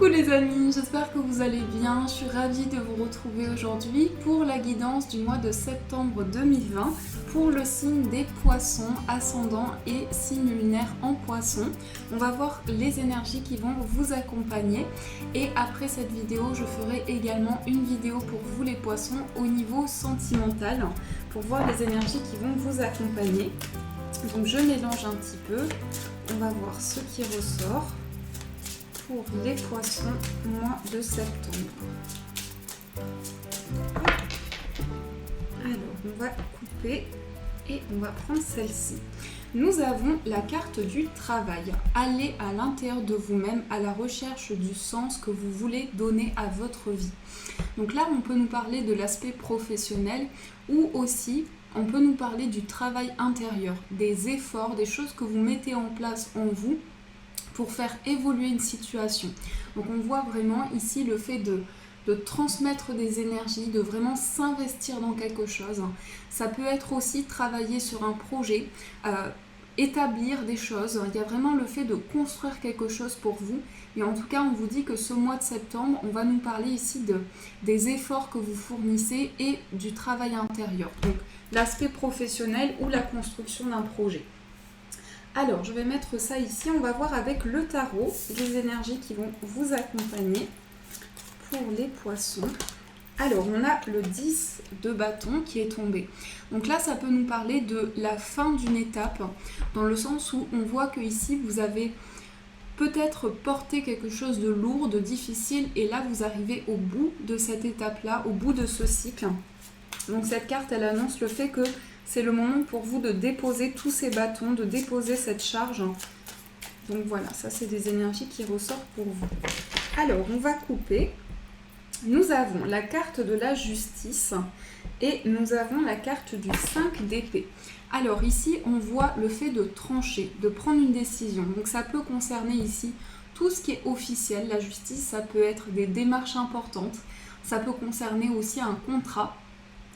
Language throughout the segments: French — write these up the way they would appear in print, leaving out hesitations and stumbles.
Coucou les amis, j'espère que vous allez bien. Je suis ravie de vous retrouver aujourd'hui pour la guidance du mois de septembre 2020 pour le signe des poissons, ascendant et signe lunaire en poisson. On va voir les énergies qui vont vous accompagner et après cette vidéo, je ferai également une vidéo pour vous les poissons au niveau sentimental pour voir les énergies qui vont vous accompagner. Donc je mélange un petit peu, on va voir ce qui ressort pour les poissons mois de septembre. Alors on va couper et on va prendre celle-ci. Nous avons la carte du travail. Allez à l'intérieur de vous-même à la recherche du sens que vous voulez donner à votre vie. Donc là on peut nous parler de l'aspect professionnel ou aussi on peut nous parler du travail intérieur, des efforts, des choses que vous mettez en place en vous pour faire évoluer une situation. Donc on voit vraiment ici le fait de transmettre des énergies, de vraiment s'investir dans quelque chose. Ça peut être aussi travailler sur un projet, établir des choses. Il y a vraiment le fait de construire quelque chose pour vous. Et en tout cas, on vous dit que ce mois de septembre, on va nous parler ici des efforts que vous fournissez et du travail intérieur. Donc l'aspect professionnel ou la construction d'un projet. Alors, je vais mettre ça ici. On va voir avec le tarot les énergies qui vont vous accompagner pour les poissons. Alors, on a le 10 de bâton qui est tombé. Donc là, ça peut nous parler de la fin d'une étape, dans le sens où on voit que ici, vous avez peut-être porté quelque chose de lourd, de difficile, et là, vous arrivez au bout de cette étape-là, au bout de ce cycle. Donc cette carte, elle annonce le fait que c'est le moment pour vous de déposer tous ces bâtons, de déposer cette charge. Donc voilà, ça c'est des énergies qui ressortent pour vous. Alors, on va couper. Nous avons la carte de la justice et nous avons la carte du 5 d'épée. Alors ici, on voit le fait de trancher, de prendre une décision. Donc ça peut concerner ici tout ce qui est officiel. La justice, ça peut être des démarches importantes. Ça peut concerner aussi un contrat.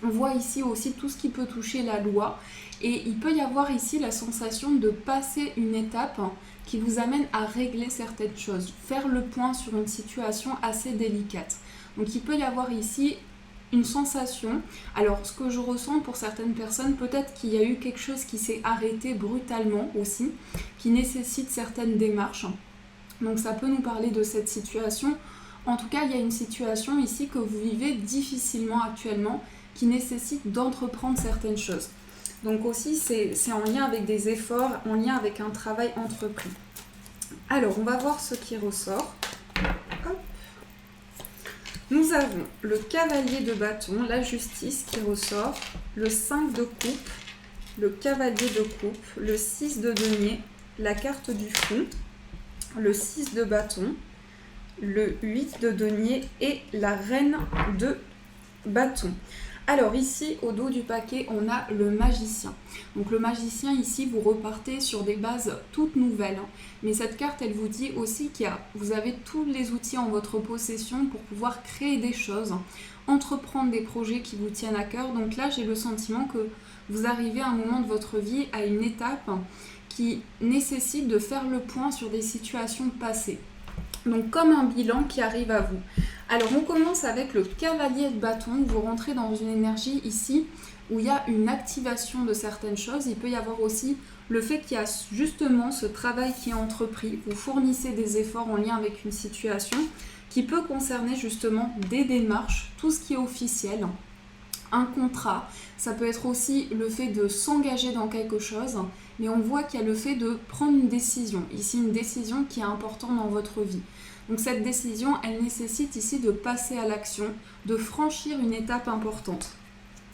On voit ici aussi tout ce qui peut toucher la loi et il peut y avoir ici la sensation de passer une étape qui vous amène à régler certaines choses, faire le point sur une situation assez délicate. Donc il peut y avoir ici une sensation, alors ce que je ressens pour certaines personnes, peut-être qu'il y a eu quelque chose qui s'est arrêté brutalement aussi, qui nécessite certaines démarches. Donc ça peut nous parler de cette situation. En tout cas, il y a une situation ici que vous vivez difficilement actuellement, qui nécessite d'entreprendre certaines choses. Donc aussi, c'est en lien avec des efforts, en lien avec un travail entrepris. Alors, on va voir ce qui ressort. Hop. Nous avons le cavalier de bâton, la justice qui ressort, le 5 de coupe, le cavalier de coupe, le 6 de denier, la carte du fou, le 6 de bâton, le 8 de denier et la reine de bâton. Alors ici, au dos du paquet, on a le magicien. Donc le magicien, ici, vous repartez sur des bases toutes nouvelles. Mais cette carte, elle vous dit aussi vous avez tous les outils en votre possession pour pouvoir créer des choses, entreprendre des projets qui vous tiennent à cœur. Donc là, j'ai le sentiment que vous arrivez à un moment de votre vie, à une étape qui nécessite de faire le point sur des situations passées. Donc comme un bilan qui arrive à vous. Alors on commence avec le cavalier de bâton. Vous rentrez dans une énergie ici où il y a une activation de certaines choses. Il peut y avoir aussi le fait qu'il y a justement ce travail qui est entrepris. Vous fournissez des efforts en lien avec une situation qui peut concerner justement des démarches, tout ce qui est officiel, un contrat. Ça peut être aussi le fait de s'engager dans quelque chose, mais on voit qu'il y a le fait de prendre une décision. Ici, une décision qui est importante dans votre vie. Donc cette décision, elle nécessite ici de passer à l'action, de franchir une étape importante.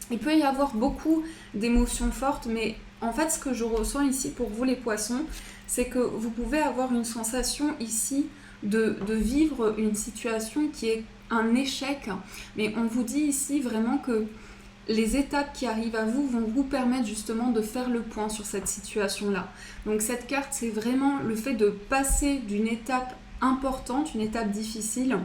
Il peut y avoir beaucoup d'émotions fortes, mais en fait, ce que je ressens ici pour vous les poissons, c'est que vous pouvez avoir une sensation ici de vivre une situation qui est un échec. Mais on vous dit ici vraiment que les étapes qui arrivent à vous vont vous permettre justement de faire le point sur cette situation-là. Donc cette carte, c'est vraiment le fait de passer d'une étape importante, une étape difficile,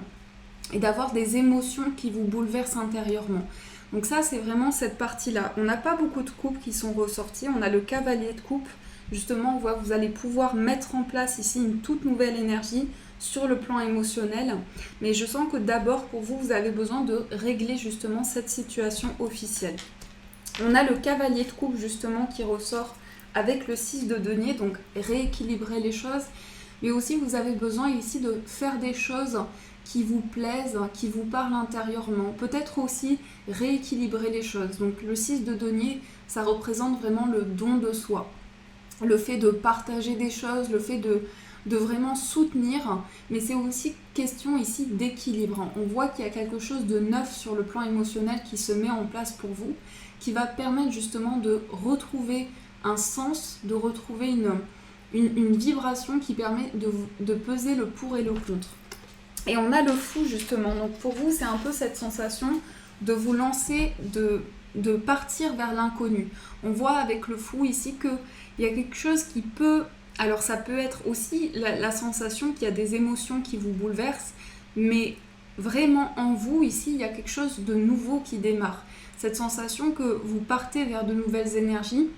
et d'avoir des émotions qui vous bouleversent intérieurement. Donc ça, c'est vraiment cette partie-là. On n'a pas beaucoup de coupes qui sont ressorties. On a le cavalier de coupe. Justement, on voit que vous allez pouvoir mettre en place ici une toute nouvelle énergie sur le plan émotionnel, mais je sens que d'abord pour vous, vous avez besoin de régler justement cette situation officielle. On a le cavalier de coupe justement qui ressort avec le 6 de denier, donc rééquilibrer les choses, mais aussi vous avez besoin ici de faire des choses qui vous plaisent, qui vous parlent intérieurement, peut-être aussi rééquilibrer les choses. Donc le 6 de denier, ça représente vraiment le don de soi, le fait de partager des choses, le fait de vraiment soutenir, mais c'est aussi question ici d'équilibre. On voit qu'il y a quelque chose de neuf sur le plan émotionnel qui se met en place pour vous, qui va permettre justement de retrouver un sens, de retrouver une vibration qui permet de peser le pour et le contre. Et on a le fou justement, donc pour vous c'est un peu cette sensation de vous lancer, de partir vers l'inconnu. On voit avec le fou ici qu'il y a quelque chose qui peut... Alors ça peut être aussi la sensation qu'il y a des émotions qui vous bouleversent, mais vraiment en vous ici il y a quelque chose de nouveau qui démarre. Cette sensation que vous partez vers de nouvelles énergies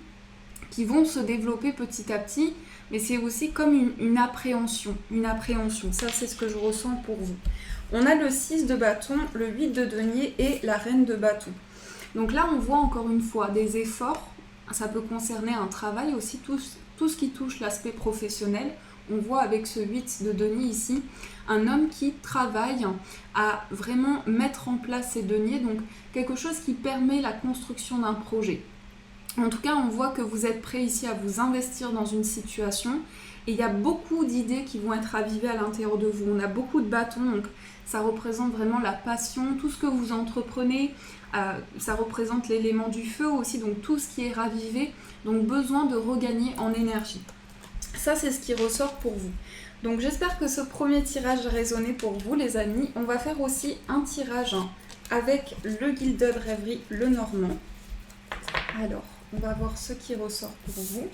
qui vont se développer petit à petit, mais c'est aussi comme une appréhension. Ça c'est ce que je ressens pour vous. On a le 6 de bâton, le 8 de denier et la reine de bâton. Donc là on voit encore une fois des efforts, ça peut concerner un travail aussi, tout ce qui touche l'aspect professionnel. On voit avec ce 8 de denier ici, un homme qui travaille à vraiment mettre en place ses deniers, donc quelque chose qui permet la construction d'un projet. En tout cas, on voit que vous êtes prêt ici à vous investir dans une situation et il y a beaucoup d'idées qui vont être ravivées à l'intérieur de vous. On a beaucoup de bâtons, donc ça représente vraiment la passion, tout ce que vous entreprenez, ça représente l'élément du feu aussi, donc tout ce qui est ravivé, donc besoin de regagner en énergie. Ça, c'est ce qui ressort pour vous. Donc j'espère que ce premier tirage a résonné pour vous les amis. On va faire aussi un tirage avec le Gilded Rêverie, le Normand. Alors, on va voir ce qui ressort pour vous.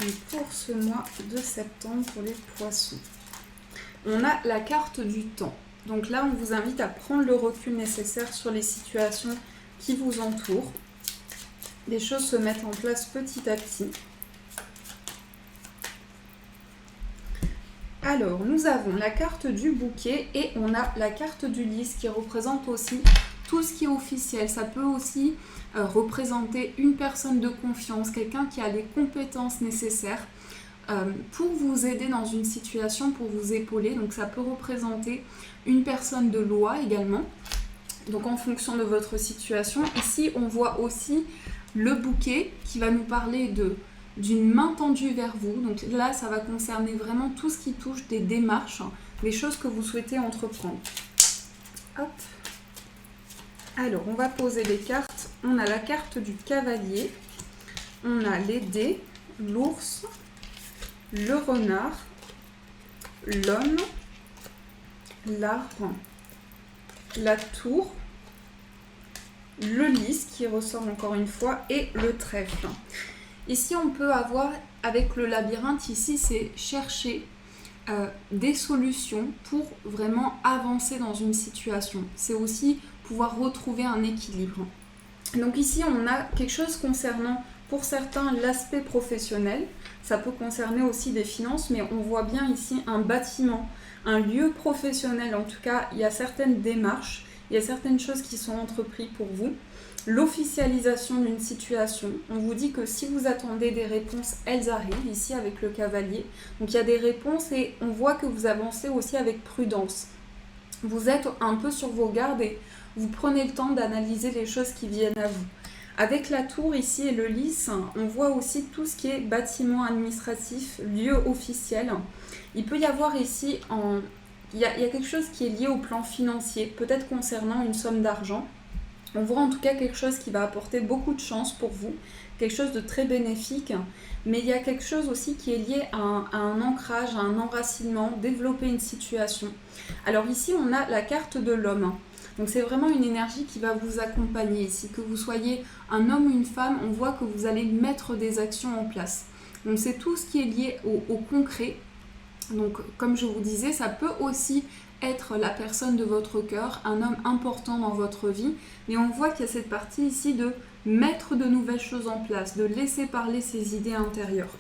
Et pour ce mois de septembre pour les poissons, on a la carte du temps. Donc là, on vous invite à prendre le recul nécessaire sur les situations qui vous entourent. Les choses se mettent en place petit à petit. Alors, nous avons la carte du bouquet et on a la carte du lys qui représente aussi tout ce qui est officiel. Ça peut aussi représenter une personne de confiance, quelqu'un qui a les compétences nécessaires pour vous aider dans une situation, pour vous épauler. Donc ça peut représenter une personne de loi également. Donc en fonction de votre situation. Ici, on voit aussi le bouquet qui va nous parler d'une main tendue vers vous. Donc là, ça va concerner vraiment tout ce qui touche des démarches, des choses que vous souhaitez entreprendre. Hop. Alors, on va poser les cartes. On a la carte du cavalier, on a les dés, l'ours, le renard, l'homme, l'arbre, la tour, le lys qui ressort encore une fois et le trèfle. Ici, on peut avoir, avec le labyrinthe, ici, c'est chercher des solutions pour vraiment avancer dans une situation. C'est aussi pouvoir retrouver un équilibre. Donc ici, on a quelque chose concernant, pour certains, l'aspect professionnel. Ça peut concerner aussi des finances, mais on voit bien ici un bâtiment, un lieu professionnel. En tout cas, il y a certaines démarches, il y a certaines choses qui sont entreprises pour vous. L'officialisation d'une situation. On vous dit que si vous attendez des réponses, elles arrivent ici avec le cavalier. Donc il y a des réponses et on voit que vous avancez aussi avec prudence. Vous êtes un peu sur vos gardes et vous prenez le temps d'analyser les choses qui viennent à vous. Avec la tour ici et le lys, on voit aussi tout ce qui est bâtiment administratif, lieu officiel. Il peut y avoir ici, il y a quelque chose qui est lié au plan financier, peut-être concernant une somme d'argent. On voit en tout cas quelque chose qui va apporter beaucoup de chance pour vous, quelque chose de très bénéfique, mais il y a quelque chose aussi qui est lié à un ancrage, à un enracinement, développer une situation. Alors ici, on a la carte de l'homme. Donc c'est vraiment une énergie qui va vous accompagner ici. Que vous soyez un homme ou une femme, on voit que vous allez mettre des actions en place. Donc c'est tout ce qui est lié au concret. Donc comme je vous disais, ça peut aussi être la personne de votre cœur, un homme important dans votre vie, mais on voit qu'il y a cette partie ici de mettre de nouvelles choses en place, de laisser parler ses idées intérieures.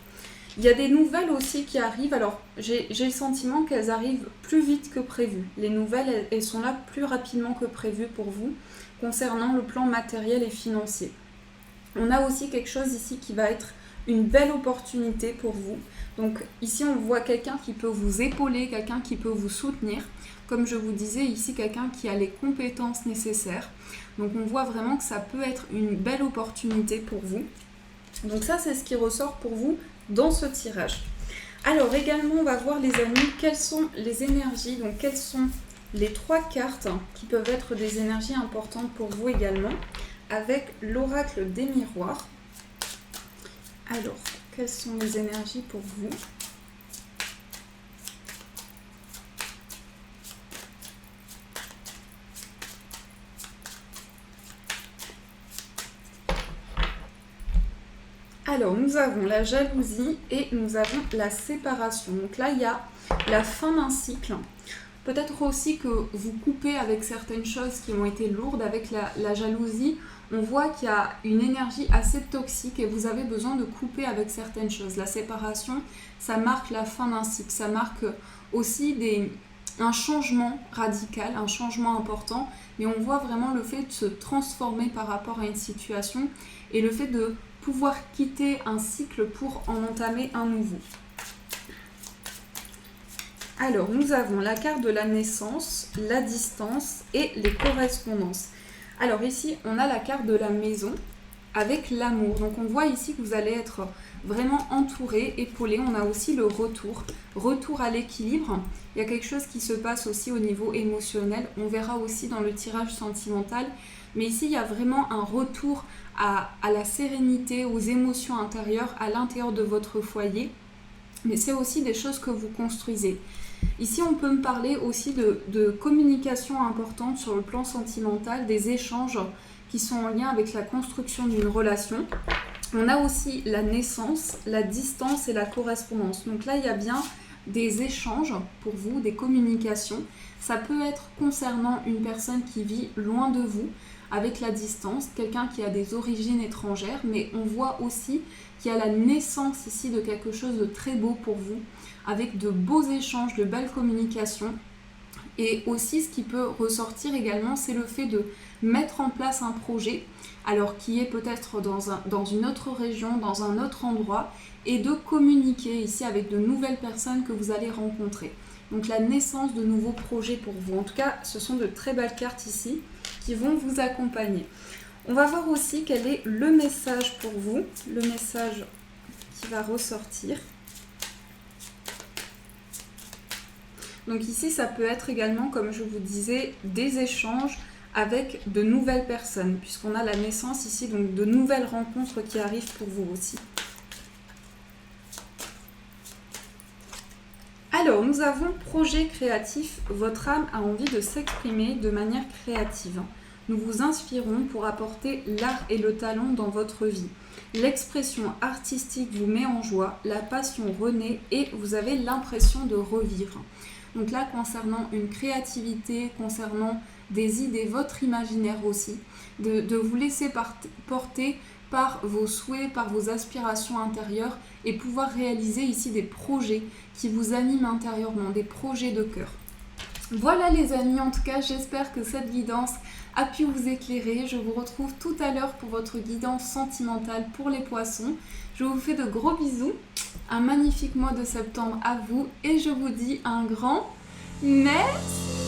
Il y a des nouvelles aussi qui arrivent. Alors, j'ai le sentiment qu'elles arrivent plus vite que prévu. Les nouvelles, elles sont là plus rapidement que prévu pour vous, concernant le plan matériel et financier. On a aussi quelque chose ici qui va être une belle opportunité pour vous. Donc ici, on voit quelqu'un qui peut vous épauler, quelqu'un qui peut vous soutenir. Comme je vous disais, ici, quelqu'un qui a les compétences nécessaires. Donc on voit vraiment que ça peut être une belle opportunité pour vous. Donc ça, c'est ce qui ressort pour vous dans ce tirage. Alors également, on va voir les amis, quelles sont les énergies, donc quelles sont les 3 cartes qui peuvent être des énergies importantes pour vous également, avec l'oracle des miroirs. Alors, quelles sont les énergies pour vous ? Alors, nous avons la jalousie et nous avons la séparation. Donc là, il y a la fin d'un cycle. Peut-être aussi que vous coupez avec certaines choses qui ont été lourdes. Avec la jalousie, on voit qu'il y a une énergie assez toxique et vous avez besoin de couper avec certaines choses. La séparation, ça marque la fin d'un cycle. Ça marque aussi un changement radical, un changement important. Mais on voit vraiment le fait de se transformer par rapport à une situation et le fait de pouvoir quitter un cycle pour en entamer un nouveau. Alors, nous avons la carte de la naissance, la distance et les correspondances. Alors ici, on a la carte de la maison avec l'amour. Donc on voit ici que vous allez être vraiment entouré, épaulé. On a aussi le retour à l'équilibre. Il y a quelque chose qui se passe aussi au niveau émotionnel. On verra aussi dans le tirage sentimental. Mais ici, il y a vraiment un retour à la sérénité, aux émotions intérieures, à l'intérieur de votre foyer. Mais c'est aussi des choses que vous construisez. Ici, on peut me parler aussi de communication importante sur le plan sentimental, des échanges qui sont en lien avec la construction d'une relation. On a aussi la naissance, la distance et la correspondance. Donc là, il y a bien des échanges pour vous, des communications. Ça peut être concernant une personne qui vit loin de vous, avec la distance, quelqu'un qui a des origines étrangères, mais on voit aussi qu'il y a la naissance ici de quelque chose de très beau pour vous, avec de beaux échanges, de belles communications. Et aussi, ce qui peut ressortir également, c'est le fait de mettre en place un projet, alors qui est peut-être dans une autre région, dans un autre endroit, et de communiquer ici avec de nouvelles personnes que vous allez rencontrer. Donc la naissance de nouveaux projets pour vous. En tout cas, ce sont de très belles cartes ici qui vont vous accompagner. On va voir aussi quel est le message pour vous, le message qui va ressortir. Donc ici, ça peut être également, comme je vous disais, des échanges avec de nouvelles personnes, puisqu'on a la naissance ici, donc de nouvelles rencontres qui arrivent pour vous aussi. Alors, nous avons projet créatif. Votre âme a envie de s'exprimer de manière créative. Nous vous inspirons pour apporter l'art et le talent dans votre vie. L'expression artistique vous met en joie, la passion renaît et vous avez l'impression de revivre. Donc là, concernant une créativité, concernant des idées, votre imaginaire aussi, de vous laisser porter par vos souhaits, par vos aspirations intérieures et pouvoir réaliser ici des projets qui vous animent intérieurement, des projets de cœur. Voilà les amis, en tout cas j'espère que cette guidance a pu vous éclairer. Je vous retrouve tout à l'heure pour votre guidance sentimentale pour les poissons. Je vous fais de gros bisous, un magnifique mois de septembre à vous et je vous dis un grand merci.